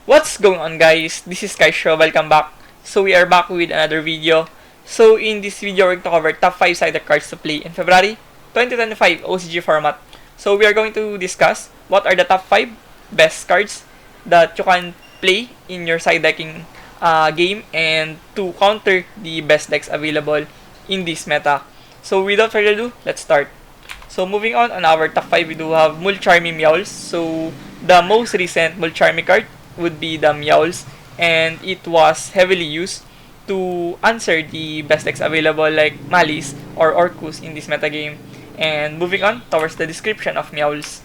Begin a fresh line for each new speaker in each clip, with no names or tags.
What's going on, guys? This is Kaisho. Welcome back. So we are back with another video. So in this video, we're going to cover top 5 side deck cards to play in February 2025 OCG format. So we are going to discuss what are the top 5 best cards that you can play in your side decking game and to counter the best decks available in this meta. So without further ado, let's start. So moving on our top 5, we do have Mulcharmy meowls. So the most recent Mulcharmy card would be the meowls, and it was heavily used to answer the best decks available like Malice or Orcus in this metagame. And moving on towards the description of meowls.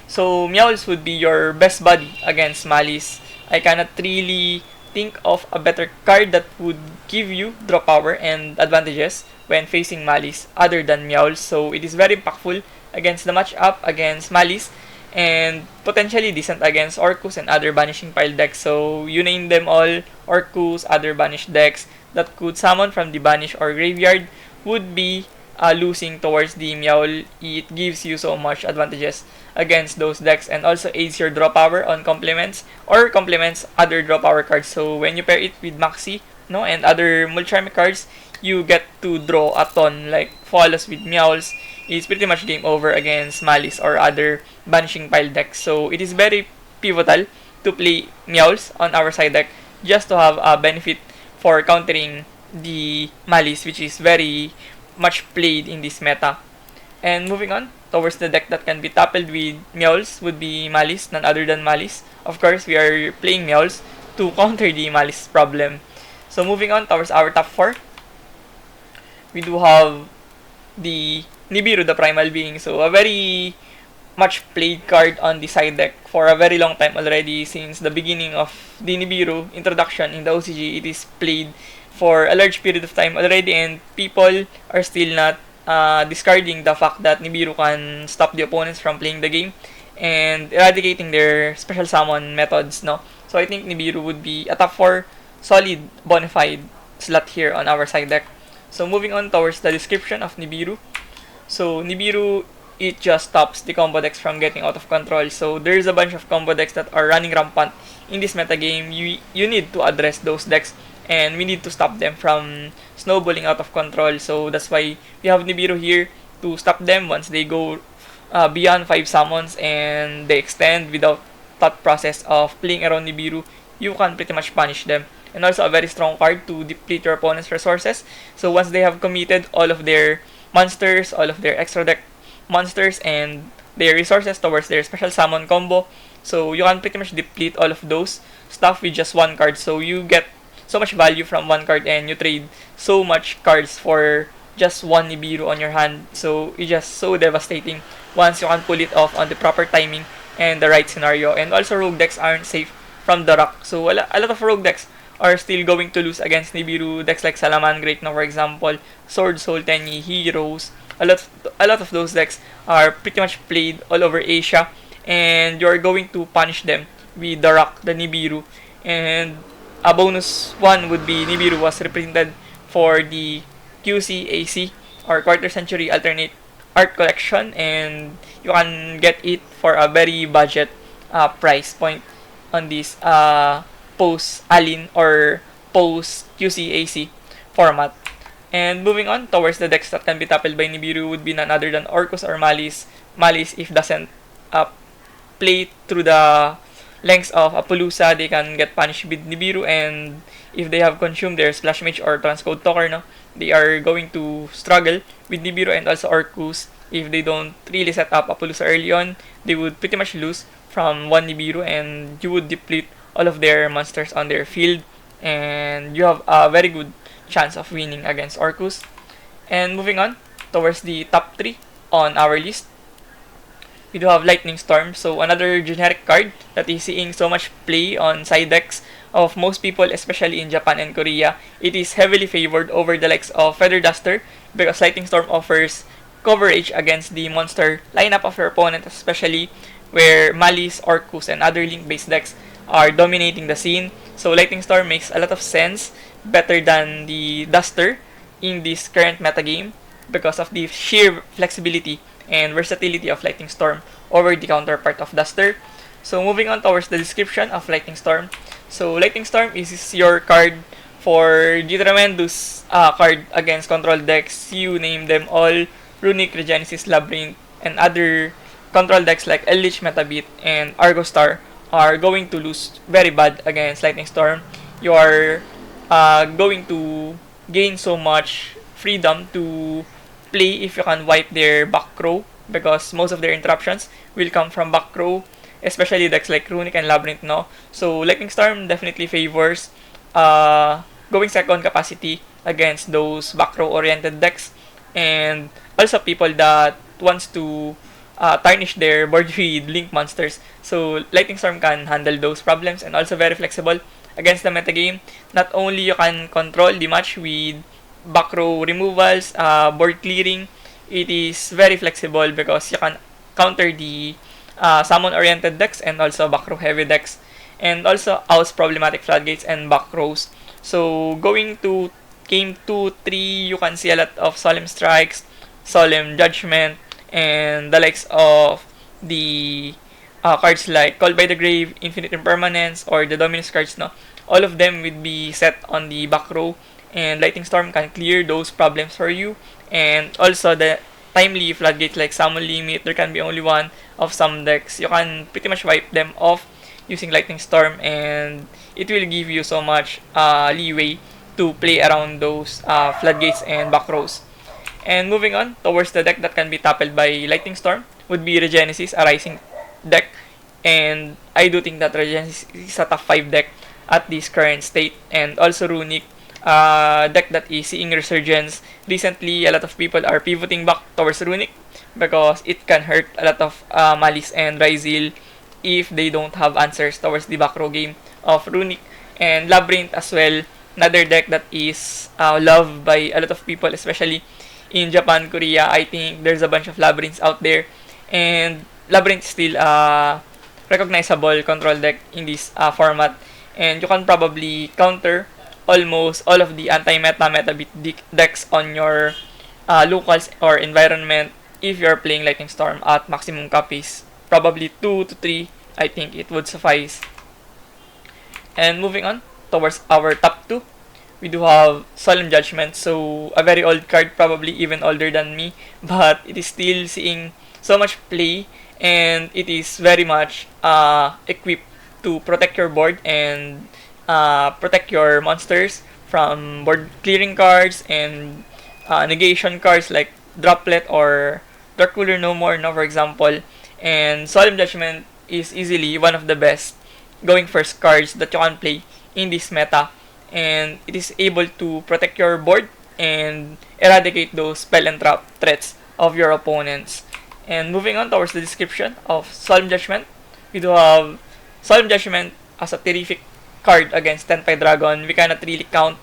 So meowls would be your best buddy against Malice. I cannot really think of a better card that would give you draw power and advantages when facing Malice other than meowls. So it is very impactful against the matchup against Malice, and potentially decent against Orcus and other banishing pile decks. So you name them all, Orcus, other banished decks that could summon from the banish or graveyard would be losing towards the meowl. It gives you so much advantages against those decks and also aids your draw power on complements or complements other draw power cards. So when you pair it with Maxi and other Mulcharmy cards, you get to draw a ton. Like Flawless with meowls, it's pretty much game over against Malice or other banishing pile decks. So it is very pivotal to play meowls on our side deck just to have a benefit for countering the Malice, which is very much played in this meta. And moving on towards the deck that can be toppled with meowls would be Malice, none other than Malice. Of course, we are playing meowls to counter the Malice problem. So moving on towards our top 4, we do have the Nibiru, the primal being. So a very much played card on the side deck for a very long time already. Since the beginning of the Nibiru introduction in the OCG, it is played for a large period of time already, and people are still not discarding the fact that Nibiru can stop the opponents from playing the game and eradicating their special summon methods. So I think Nibiru would be a top 4 solid bona fide slot here on our side deck. So moving on towards the description of Nibiru. So Nibiru, it just stops the combo decks from getting out of control. So there's a bunch of combo decks that are running rampant in this metagame. You need to address those decks, and we need to stop them from snowballing out of control. So that's why we have Nibiru here to stop them once they go beyond 5 summons and they extend without thought process of playing around Nibiru. You can pretty much punish them. And also a very strong card to deplete your opponent's resources. So once they have committed all of their monsters, all of their extra deck monsters, and their resources towards their special summon combo, so you can pretty much deplete all of those stuff with just one card. So you get so much value from one card, and you trade so much cards for just one Nibiru on your hand. So it's just so devastating once you can pull it off on the proper timing and the right scenario. And also rogue decks aren't safe from the rock. So a lot of rogue decks are still going to lose against Nibiru. Decks like Solemn, for example, Sword Soul Tenyi, Heroes. A lot of those decks are pretty much played all over Asia, and you're going to punish them with the rock, the Nibiru. And a bonus one would be Nibiru was represented for the QCAC or Quarter Century Alternate Art Collection, and you can get it for a very budget price point on this post-Alin or post-QCAC format. And moving on towards the decks that can be toppled by Nibiru would be none other than Orcus or Malice. Malice, if doesn't play through the lengths of Appaloosa, they can get punished with Nibiru, and if they have consumed their Splash Mage or Transcode Talker, they are going to struggle with Nibiru. And also Orcus, if they don't really set up Appaloosa early on, they would pretty much lose from one Nibiru, and you would deplete all of their monsters on their field, and you have a very good chance of winning against Orcus. And moving on towards the top 3 on our list, we do have Lightning Storm. So another generic card that is seeing so much play on side decks of most people, especially in Japan and Korea. It is heavily favored over the likes of Feather Duster because Lightning Storm offers coverage against the monster lineup of your opponent, especially where Malice, Orcus, and other link-based decks are dominating the scene. So Lightning Storm makes a lot of sense, better than the Duster in this current metagame because of the sheer flexibility and versatility of Lightning Storm over the counterpart of Duster. So moving on towards the description of Lightning Storm. So Lightning Storm is your card for the tremendous card against control decks. You name them all: Runic, Regenesis, Labyrinth, and other control decks like Eldritch, Metabit, and Argo Star are going to lose very bad against Lightning Storm. You are going to gain so much freedom to play if you can wipe their back row, because most of their interruptions will come from back row, especially decks like Runic and Labyrinth, no? So Lightning Storm definitely favors going second capacity against those back row oriented decks, and also people that wants to tarnish their board with link monsters. So Lightning Storm can handle those problems, and also very flexible against the metagame. Not only you can control the match with back row removals, board clearing, it is very flexible because you can counter the summon oriented decks and also back row heavy decks, and also oust problematic floodgates and back rows. So going to game 2, 3, you can see a lot of Solemn Strikes, Solemn Judgment, and the likes of the cards like Called by the Grave, Infinite Impermanence, or the Dominus cards, no? All of them would be set on the back row, and Lightning Storm can clear those problems for you. And also the timely floodgates like Summon Limit, there can be only one of some decks. You can pretty much wipe them off using Lightning Storm, and it will give you so much leeway to play around those floodgates and back rows. And moving on towards the deck that can be toppled by Lightning Storm would be Regenesis, a Rising deck. And I do think that Regenesis is a top 5 deck at this current state. And also Runic, deck that is seeing resurgence. Recently, a lot of people are pivoting back towards Runic because it can hurt a lot of Malice and Ryzil if they don't have answers towards the back row game of Runic. And Labyrinth as well, another deck that is loved by a lot of people, especially in Japan, Korea. I think there's a bunch of Labyrinths out there, and Labyrinth is still a recognizable control deck in this format, and you can probably counter almost all of the anti-meta metabit decks on your locals or environment if you're playing Lightning Storm at maximum copies. Probably 2 to 3, I think it would suffice. And moving on towards our top 2, we do have Solemn Judgment. So a very old card, probably even older than me, but it is still seeing so much play, and it is very much equipped to protect your board and protect your monsters from board clearing cards and negation cards like Droplet or Dark Cooler No More, no, for example. And Solemn Judgment is easily one of the best going first cards that you can play in this meta, and it is able to protect your board and eradicate those spell and trap threats of your opponents. And moving on towards the description of Solemn Judgment, we do have Solemn Judgment as a terrific card against Tenpai Dragon. We cannot really count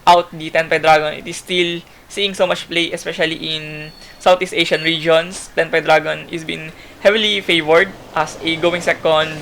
out the Tenpai Dragon. It is still seeing so much play, especially in Southeast Asian regions. Tenpai Dragon is being heavily favored as a going second,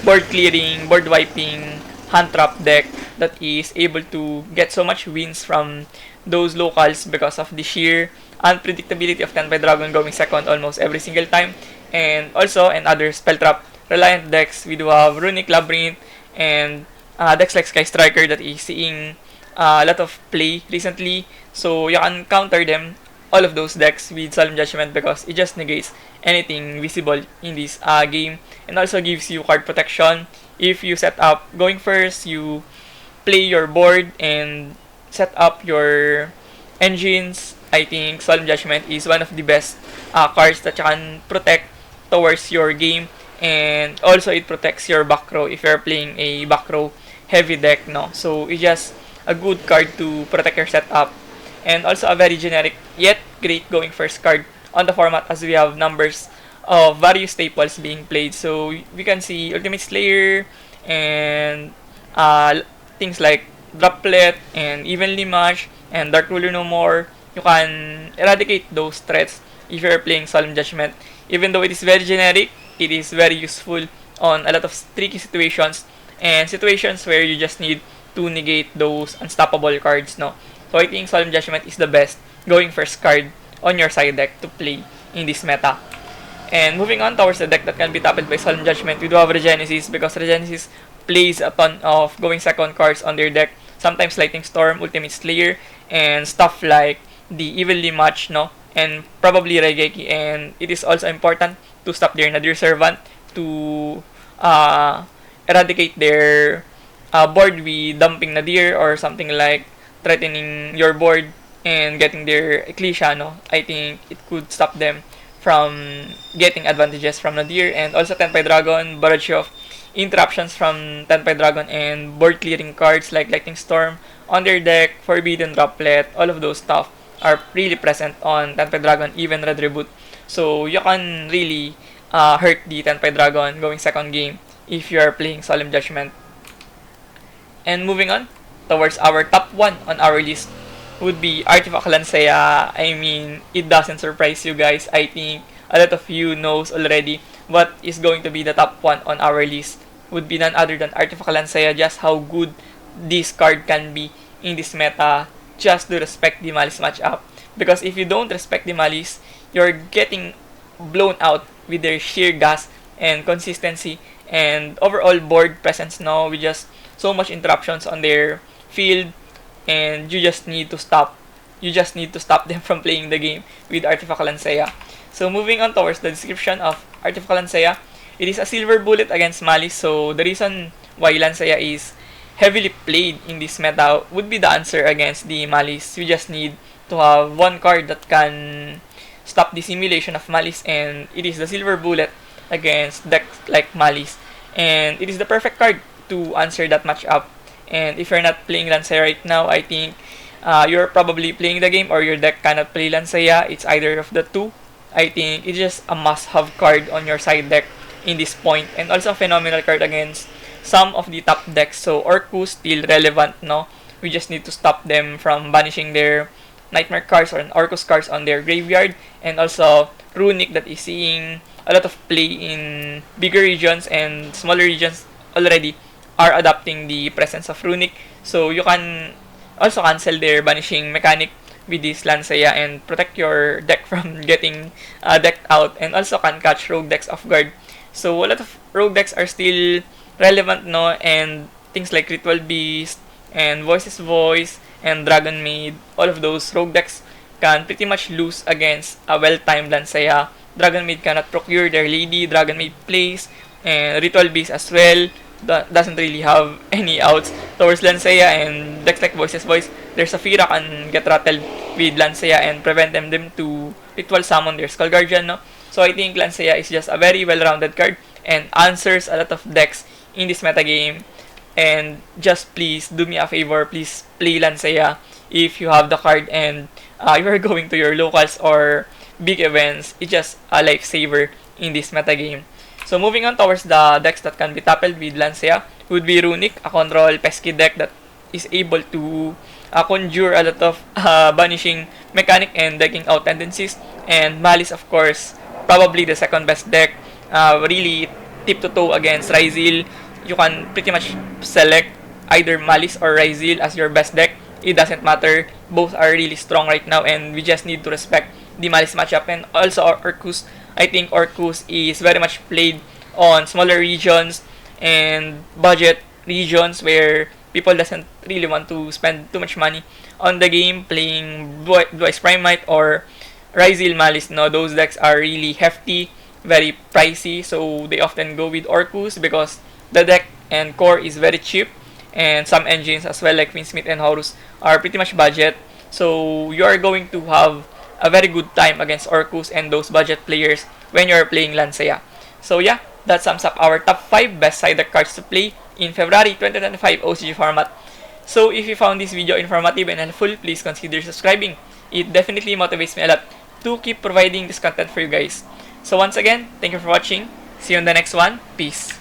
board clearing, board wiping, hand trap deck that is able to get so much wins from those locals because of the sheer unpredictability of Tenpai Dragon going second almost every single time. And also in other spell trap reliant decks, we do have Runic, Labyrinth, and decks like Sky Striker that is seeing a lot of play recently. So you can counter them, all of those decks, with Solemn Judgment because it just negates anything visible in this game, and also gives you card protection. If you set up going first, you play your board and set up your engines, I think Solemn Judgment is one of the best cards that you can protect towards your game, and also it protects your back row if you're playing a back row heavy deck, no? So it's just a good card to protect your setup, and also a very generic yet great going first card on the format, as we have numbers of various staples being played. So we can see Ultimate Slayer and things like Droplet and Evenly Match and Dark Ruler No More. You can eradicate those threats if you're playing Solemn Judgment. Even though it is very generic, it is very useful on a lot of tricky situations and situations where you just need to negate those unstoppable cards, no? So I think Solemn Judgment is the best going first card on your side deck to play in this meta. And moving on towards the deck that can be toppled by Solemn Judgment, we do have Regenesis, because Regenesis plays a ton of going second cards on their deck. Sometimes Lightning Storm, Ultimate Slayer, and stuff like the Evenly Match, no? And probably Regeki. And it is also important to stop their Nadir Servant to eradicate their board with dumping Nadir or something like threatening your board and getting their Ecclesia, no? I think it could stop them from getting advantages from Nadir. And also Tenpai Dragon, barrage of interruptions from Tenpai Dragon and board clearing cards like Lightning Storm on their deck, Forbidden Droplet, all of those stuff are really present on Tenpai Dragon, even Red Reboot. So you can really hurt the Tenpai Dragon going second game if you are playing Solemn Judgment. And moving on towards our top 1 on our list would be Artifact Lancea. I mean, it doesn't surprise you guys. I think a lot of you knows already what is going to be the top 1 on our list. Would be none other than Artifact Lancea, just how good this card can be in this meta, just to respect the Malice matchup. Because if you don't respect the Malice, you're getting blown out with their sheer gas and consistency and overall board presence now, with just so much interruptions on their field, and you just need to stop them from playing the game with Artifact Lancea. So moving on towards the description of Artifact Lancea, it is a silver bullet against Malice. So the reason why Lancea is heavily played in this meta would be the answer against the Malice. You just need to have one card that can stop the simulation of Malice, and it is the silver bullet against decks like Malice. And it is the perfect card to answer that matchup. And if you're not playing Lancea right now, I think you're probably playing the game or your deck cannot play Lancea. It's either of the two. I think it's just a must-have card on your side deck in this point, and also a phenomenal card against some of the top decks. So Orcus still relevant, no? We just need to stop them from banishing their Nightmare cards or Orcus cards on their graveyard, and also Runic that is seeing a lot of play in bigger regions, and smaller regions already are adopting the presence of Runic. So you can also cancel their banishing mechanic with this Lancea and protect your deck from getting decked out, and also can catch rogue decks off guard. So a lot of rogue decks are still relevant, no? And things like Ritual Beast and Voices Voice and Dragon Maid, all of those rogue decks can pretty much lose against a well-timed Lancea. Dragon Maid cannot procure their lady, Dragon Maid plays, and Ritual Beast as well doesn't really have any outs towards Lancea. And decks like Voices Voice, their Saphira can get rattled with Lancea and prevent them to ritual summon their Skull Guardian, no? So I think Lancea is just a very well-rounded card and answers a lot of decks in this metagame. And just please do me a favor, please play Lancea if you have the card and you are going to your locals or big events. It's just a lifesaver in this metagame. So moving on towards the decks that can be toppled with Lancea would be Runic, a control pesky deck that is able to conjure a lot of banishing mechanic and decking out tendencies. And Malice, of course, probably the second best deck, really tip to toe against Ryzeal. You can pretty much select either Malice or Ryzeal as your best deck. It doesn't matter. Both are really strong right now, and we just need to respect the Malice matchup. And also Orcus, I think Orcus is very much played on smaller regions and budget regions where people doesn't really want to spend too much money on the game playing Twice Primite or Ryzeal Malice. No, those decks are really hefty, very pricey, so they often go with Orcus because the deck and core is very cheap, and some engines as well like Finsmith and Horus are pretty much budget. So you are going to have a very good time against Orcus and those budget players when you are playing Lancea. So yeah, that sums up our top 5 best side deck cards to play in February 2025 OCG format. So if you found this video informative and helpful, please consider subscribing. It definitely motivates me a lot to keep providing this content for you guys. So once again, thank you for watching. See you on the next one. Peace.